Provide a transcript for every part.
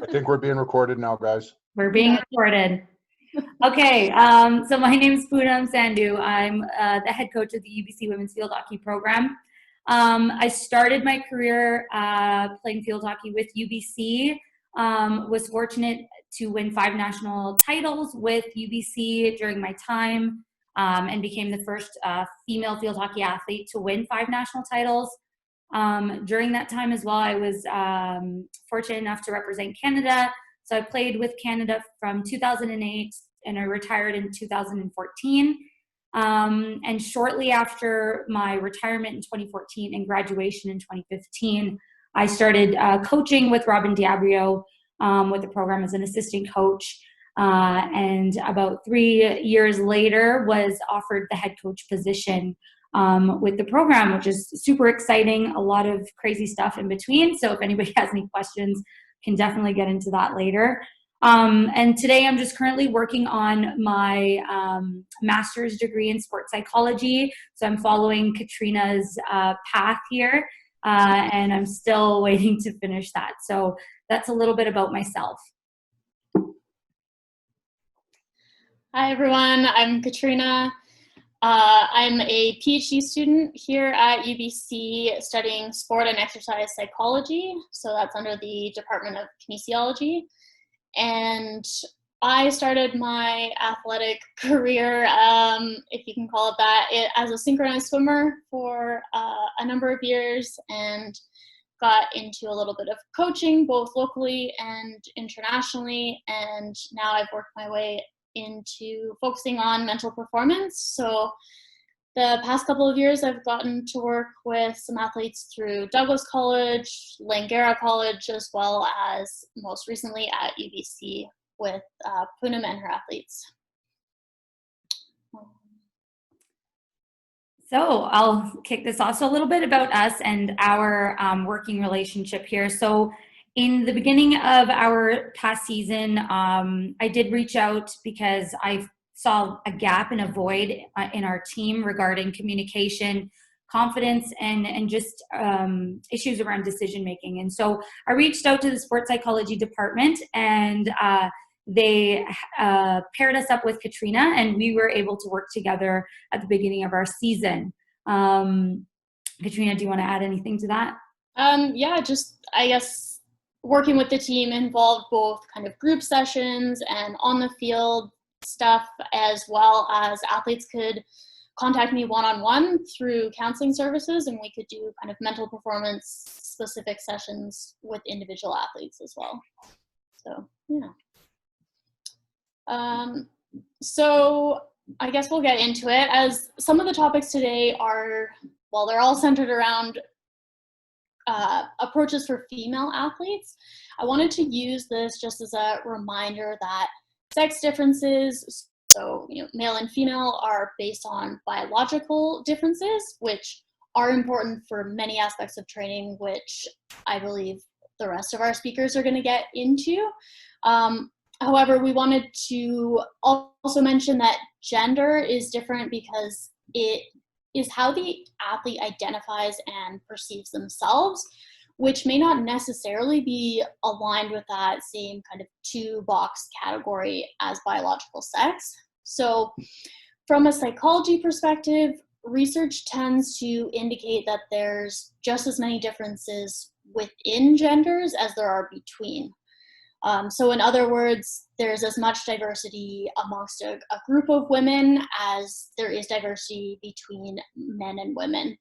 I think we're being recorded now, guys. We're being recorded. Okay, so my name is Poonam Sandhu. I'm the head coach of the UBC Women's Field Hockey Program. I started my career playing field hockey with UBC. Was fortunate to win 5 national titles with UBC during my time, and became the first female field hockey athlete to win 5 national titles. During that time as well, I was fortunate enough to represent Canada. So I played with Canada from 2008 and I retired in 2014. And shortly after my retirement in 2014 and graduation in 2015, I started coaching with Robin Diabrio with the program as an assistant coach. And about 3 years later was offered the head coach position with the program, which is super exciting. A lot of crazy stuff in between. So if anybody has any questions, can definitely get into that later. And today I'm just currently working on my master's degree in sports psychology. So I'm following Katrina's path here, and I'm still waiting to finish that. So that's a little bit about myself. Hi everyone, I'm Katrina. I'm a PhD student here at UBC studying sport and exercise psychology. So that's under the Department of Kinesiology. And I started my athletic career, if you can call it that, as a synchronized swimmer for a number of years, and got into a little bit of coaching both locally and internationally. And now I've worked my way into focusing on mental performance. So the past couple of years, I've gotten to work with some athletes through Douglas College, Langara College, as well as most recently at UBC with Poonam and her athletes. So I'll kick this off. So a little bit about us and our working relationship here. So in the beginning of our past season, I did reach out because I saw a gap and a void in our team regarding communication, confidence, and just issues around decision making. And so I reached out to the sports psychology department, and they paired us up with Katrina, and we were able to work together at the beginning of our season. Katrina, do you want to add anything to that? Yeah, just I guess working with the team involved both kind of group sessions and on the field stuff, as well as athletes could contact me one-on-one through counseling services, and we could do kind of mental performance specific sessions with individual athletes as well. So yeah. So I guess we'll get into it, as some of the topics today are, well, they're all centered around approaches for female athletes. I wanted to use this just as a reminder that sex differences, so male and female, are based on biological differences, which are important for many aspects of training, which I believe the rest of our speakers are going to get into. However, we wanted to also mention that gender is different because it is how the athlete identifies and perceives themselves, which may not necessarily be aligned with that same kind of 2-box category as biological sex. So from a psychology perspective, research tends to indicate that there's just as many differences within genders as there are between. So in other words, there's as much diversity amongst a group of women as there is diversity between men and women,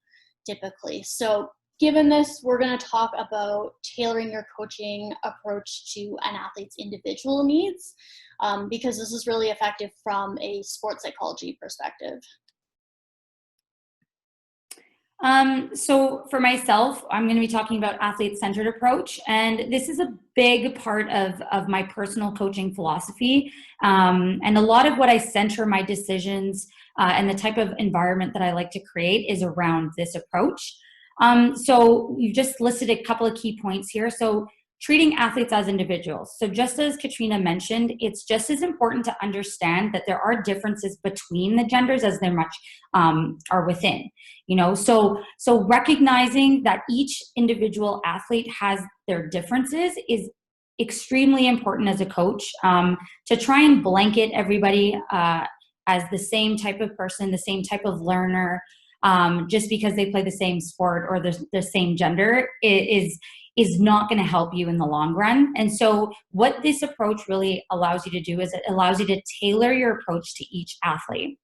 typically. So given this, we're going to talk about tailoring your coaching approach to an athlete's individual needs, because this is really effective from a sports psychology perspective. So for myself, I'm going to be talking about athlete-centered approach, and this is a big part of my personal coaching philosophy, and a lot of what I center my decisions and the type of environment that I like to create is around this approach. So you've just listed a couple of key points here. So treating athletes as individuals. So just as Katrina mentioned, it's just as important to understand that there are differences between the genders as there much are within, so recognizing that each individual athlete has their differences is extremely important as a coach to try and blanket everybody as the same type of person, the same type of learner, just because they play the same sport or the same gender is not going to help you in the long run. And so what this approach really allows you to do is it allows you to tailor your approach to each athlete.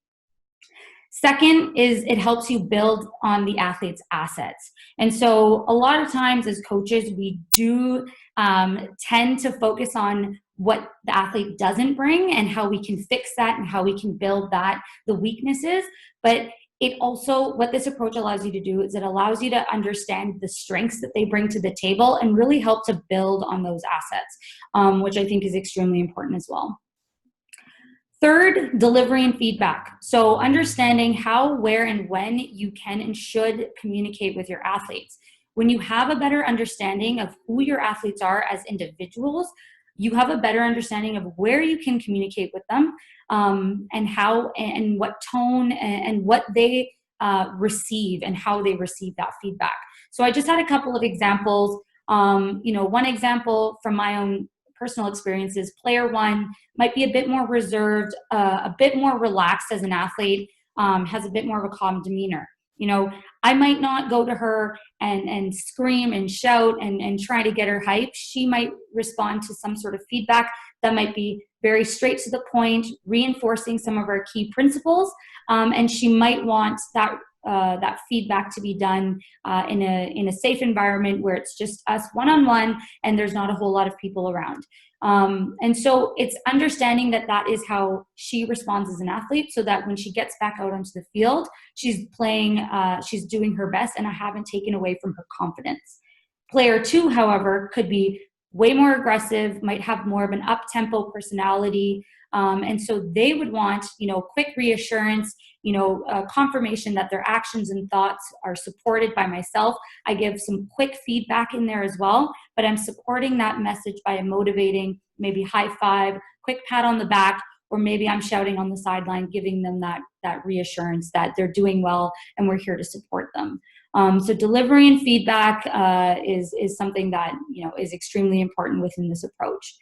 Second is it helps you build on the athlete's assets. And so a lot of times as coaches, we do tend to focus on what the athlete doesn't bring and how we can fix that and how we can build that, the weaknesses. But it also, what this approach allows you to do is it allows you to understand the strengths that they bring to the table and really help to build on those assets, which I think is extremely important as well. Third, delivery and feedback. So understanding how, where, and when you can and should communicate with your athletes. When you have a better understanding of who your athletes are as individuals, you have a better understanding of where you can communicate with them, and how and what tone and what they receive and how they receive that feedback. So I just had a couple of examples. One example from my own personal experiences, player one might be a bit more reserved, a bit more relaxed as an athlete, has a bit more of a calm demeanor. I might not go to her and scream and shout and try to get her hype. She might respond to some sort of feedback that might be very straight to the point, reinforcing some of our key principles, and she might want that feedback to be done in a safe environment where it's just us one-on-one and there's not a whole lot of people around. And so it's understanding that is how she responds as an athlete, so that when she gets back out onto the field, she's playing, she's doing her best, and I haven't taken away from her confidence. Player two, however, could be way more aggressive, might have more of an up-tempo personality, and so they would want, quick reassurance, confirmation that their actions and thoughts are supported by myself. I give some quick feedback in there as well, but I'm supporting that message by a motivating, maybe high five, quick pat on the back, or maybe I'm shouting on the sideline, giving them that reassurance that they're doing well and we're here to support them. So delivery and feedback is something that is extremely important within this approach.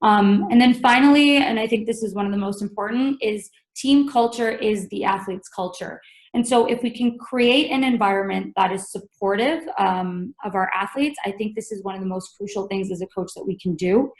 And then finally, and I think this is one of the most important, is team culture is the athlete's culture. And so if we can create an environment that is supportive of our athletes, I think this is one of the most crucial things as a coach that we can do.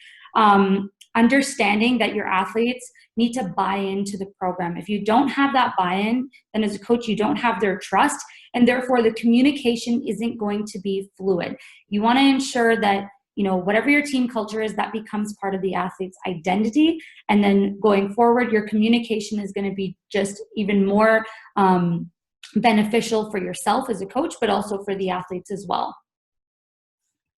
Understanding that your athletes need to buy into the program. If you don't have that buy-in, then as a coach, you don't have their trust, and therefore the communication isn't going to be fluid. You want to ensure that whatever your team culture is, that becomes part of the athlete's identity. And then going forward, your communication is going to be just even more beneficial for yourself as a coach, but also for the athletes as well.